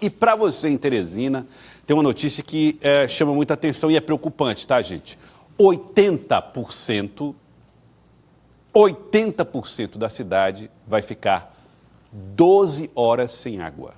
E para você em Teresina, tem uma notícia que chama muita atenção e é preocupante, tá, gente? 80% da cidade vai ficar 12 horas sem água.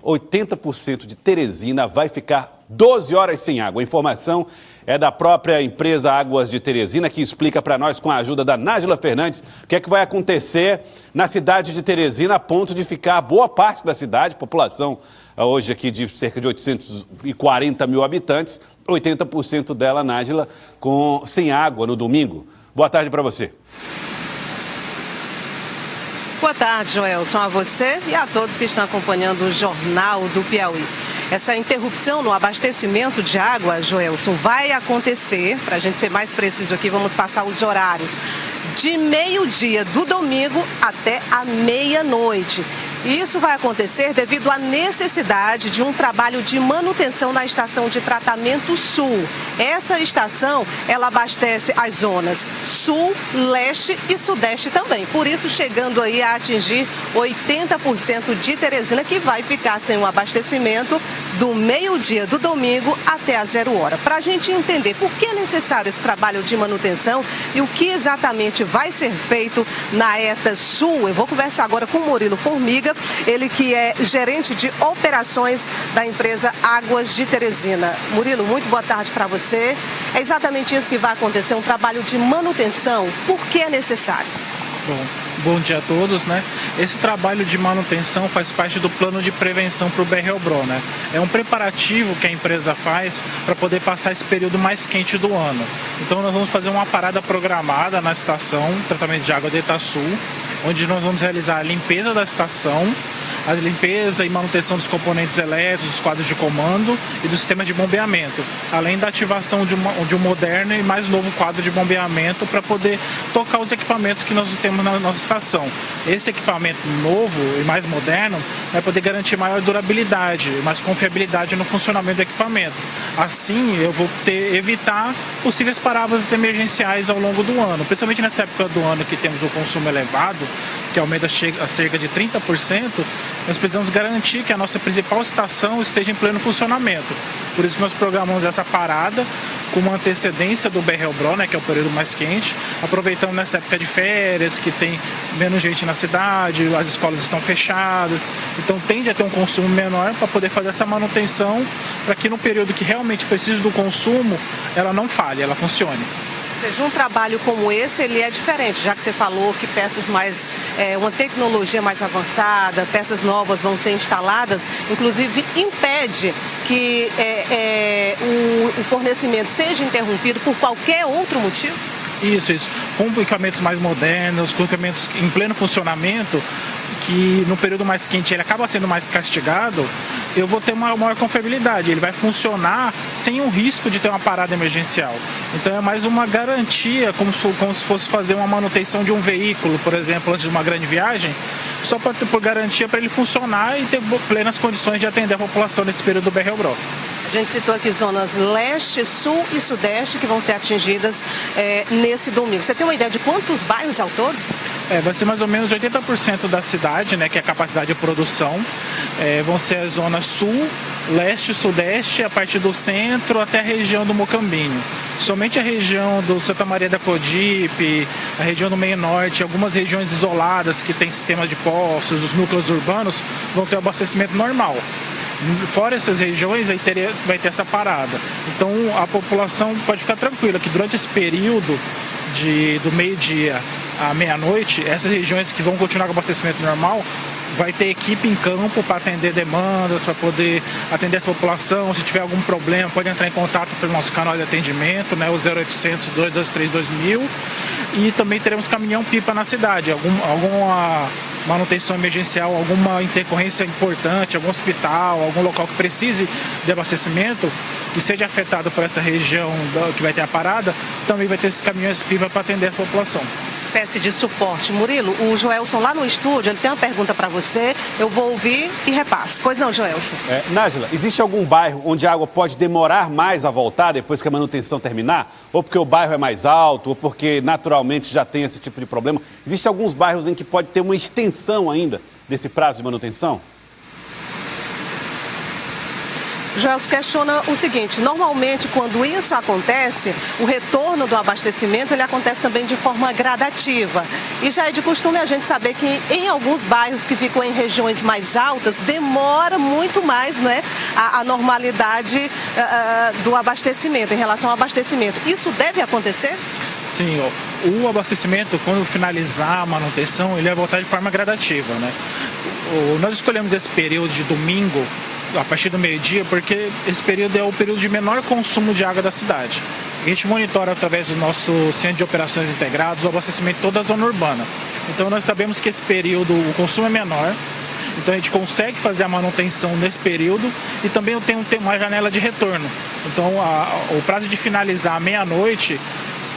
80% de Teresina vai ficar 12 horas sem água. A informação é da própria empresa Águas de Teresina, que explica para nós, com a ajuda da Nájila Fernandes, o que é que vai acontecer na cidade de Teresina, a ponto de ficar boa parte da cidade, população hoje aqui de cerca de 840 mil habitantes, 80% dela, Nájila, sem água no domingo. Boa tarde para você. Boa tarde, Joelson, a você e a todos que estão acompanhando o Jornal do Piauí. Essa interrupção no abastecimento de água, Joelson, vai acontecer, para a gente ser mais preciso aqui, vamos passar os horários, de meio-dia do domingo até a meia-noite. E isso vai acontecer devido à necessidade de um trabalho de manutenção na estação de tratamento sul. Essa estação, ela abastece as zonas sul, leste e sudeste também. Por isso, chegando aí a atingir 80% de Teresina, que vai ficar sem o abastecimento do meio-dia do domingo até a 0 hora. Para a gente entender por que é necessário esse trabalho de manutenção e o que exatamente vai ser feito na ETA Sul, eu vou conversar agora com o Murilo Formiga, ele que é gerente de operações da empresa Águas de Teresina. Murilo, muito boa tarde para você. É exatamente isso que vai acontecer, um trabalho de manutenção. Por que é necessário? Bom dia a todos, né? Esse trabalho de manutenção faz parte do plano de prevenção para o BR-Obró, né? É um preparativo que a empresa faz para poder passar esse período mais quente do ano. Então nós vamos fazer uma parada programada na estação, tratamento de água de Itaçu, onde nós vamos realizar a limpeza da estação, a limpeza e manutenção dos componentes elétricos, dos quadros de comando e do sistema de bombeamento, além da ativação de um moderno e mais novo quadro de bombeamento para poder tocar os equipamentos que nós temos na nossa estação. Esse equipamento novo e mais moderno vai poder garantir maior durabilidade, mais confiabilidade no funcionamento do equipamento. Assim, eu vou evitar possíveis paradas emergenciais ao longo do ano, principalmente nessa época do ano que temos o consumo elevado, que aumenta a cerca de 30%, nós precisamos garantir que a nossa principal estação esteja em pleno funcionamento. Por isso que nós programamos essa parada com uma antecedência do BR-Obró, né, que é o período mais quente, aproveitando nessa época de férias, que tem menos gente na cidade, as escolas estão fechadas, então tende a ter um consumo menor para poder fazer essa manutenção, para que no período que realmente precisa do consumo, ela não falhe, ela funcione. Ou seja, um trabalho como esse, ele é diferente, já que você falou que peças mais, uma tecnologia mais avançada, peças novas vão ser instaladas, inclusive impede que o fornecimento seja interrompido por qualquer outro motivo? Isso. Com equipamentos mais modernos, com equipamentos em pleno funcionamento, que no período mais quente ele acaba sendo mais castigado, eu vou ter uma maior confiabilidade. Ele vai funcionar sem o risco de ter uma parada emergencial. Então é mais uma garantia, como se fosse fazer uma manutenção de um veículo, por exemplo, antes de uma grande viagem, só por garantia para ele funcionar e ter plenas condições de atender a população nesse período do BR-Obró. A gente citou aqui zonas leste, sul e sudeste que vão ser atingidas nesse domingo. Você tem uma ideia de quantos bairros ao todo? Vai ser mais ou menos 80% da cidade, né, que é a capacidade de produção. Vão ser as zonas sul, leste, sudeste, a partir do centro até a região do Mocambinho. Somente a região do Santa Maria da Codipe, a região do Meio Norte, algumas regiões isoladas que têm sistemas de poços, os núcleos urbanos, vão ter abastecimento normal. Fora essas regiões, aí vai ter essa parada. Então a população pode ficar tranquila que durante esse período do meio-dia à meia-noite, essas regiões que vão continuar com abastecimento normal, vai ter equipe em campo para atender demandas, para poder atender essa população. Se tiver algum problema, pode entrar em contato pelo nosso canal de atendimento, né, o 0800 223 2000. E também teremos caminhão-pipa na cidade, alguma manutenção emergencial, alguma intercorrência importante, algum hospital, algum local que precise de abastecimento, que seja afetado por essa região que vai ter a parada, também vai ter esses caminhões-pipa para atender essa população. Espécie de suporte. Murilo, o Joelson lá no estúdio, ele tem uma pergunta para você, eu vou ouvir e repasso. Pois não, Joelson? Nájila, existe algum bairro onde a água pode demorar mais a voltar depois que a manutenção terminar? Ou porque o bairro é mais alto, ou porque naturalmente já tem esse tipo de problema? Existem alguns bairros em que pode ter uma extensão ainda desse prazo de manutenção? Joelson questiona o seguinte, normalmente quando isso acontece, o retorno do abastecimento ele acontece também de forma gradativa. E já é de costume a gente saber que em alguns bairros que ficam em regiões mais altas, demora muito mais, né, a normalidade do abastecimento, em relação ao abastecimento. Isso deve acontecer? Sim, o abastecimento, quando finalizar a manutenção, ele vai voltar de forma gradativa, né? Nós escolhemos esse período de domingo, a partir do meio-dia, porque esse período é o período de menor consumo de água da cidade. A gente monitora através do nosso centro de operações integrados o abastecimento de toda a zona urbana. Então nós sabemos que esse período o consumo é menor, então a gente consegue fazer a manutenção nesse período e também eu tenho uma janela de retorno. Então o prazo de finalizar à meia-noite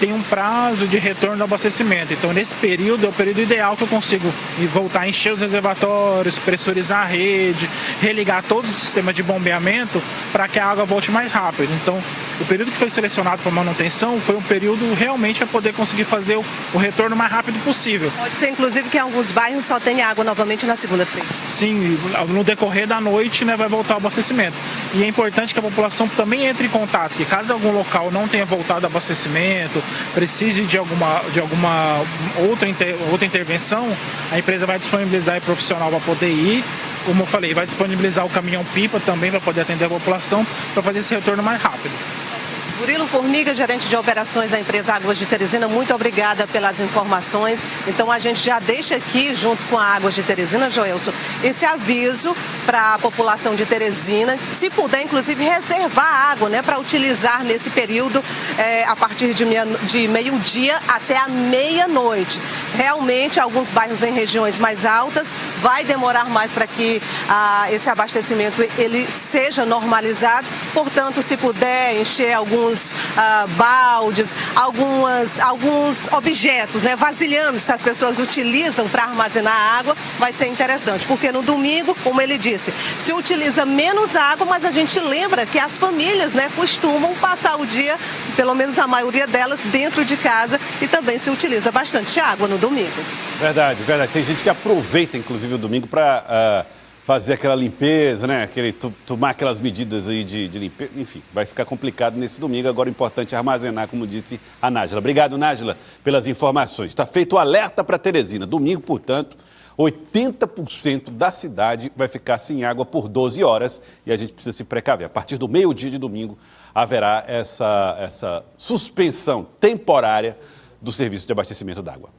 tem um prazo de retorno do abastecimento. Então, nesse período, é o período ideal que eu consigo voltar a encher os reservatórios, pressurizar a rede, religar todos os sistemas de bombeamento para que a água volte mais rápido. Então, o período que foi selecionado para manutenção foi um período realmente para poder conseguir fazer o retorno mais rápido possível. Pode ser, inclusive, que em alguns bairros só tenha água novamente na segunda-feira. Sim, no decorrer da noite, né, vai voltar o abastecimento. E é importante que a população também entre em contato, que caso algum local não tenha voltado o abastecimento, precise de alguma outra intervenção, a empresa vai disponibilizar o profissional para poder ir. Como eu falei, vai disponibilizar o caminhão-pipa também para poder atender a população, para fazer esse retorno mais rápido. Murilo Formiga, gerente de operações da empresa Águas de Teresina, muito obrigada pelas informações. Então a gente já deixa aqui, junto com a Águas de Teresina, Joelson, esse aviso para a população de Teresina, se puder inclusive reservar água, né, para utilizar nesse período a partir de meio-dia até a meia-noite. Realmente, alguns bairros em regiões mais altas vai demorar mais para que esse abastecimento ele seja normalizado. Portanto, se puder encher alguns baldes, alguns objetos, né, vasilhames que as pessoas utilizam para armazenar água, vai ser interessante, porque no domingo, como ele disse, se utiliza menos água, mas a gente lembra que as famílias, né, costumam passar o dia, pelo menos a maioria delas, dentro de casa e também se utiliza bastante água no domingo. Verdade, verdade. Tem gente que aproveita, inclusive, o domingo para fazer aquela limpeza, né? Tomar aquelas medidas aí de limpeza. Enfim, vai ficar complicado nesse domingo. Agora o importante é armazenar, como disse a Nájila. Obrigado, Nájila, pelas informações. Está feito o alerta para Teresina. Domingo, portanto, 80% da cidade vai ficar sem água por 12 horas e a gente precisa se precaver. A partir do meio-dia de domingo haverá essa suspensão temporária do serviço de abastecimento d'água.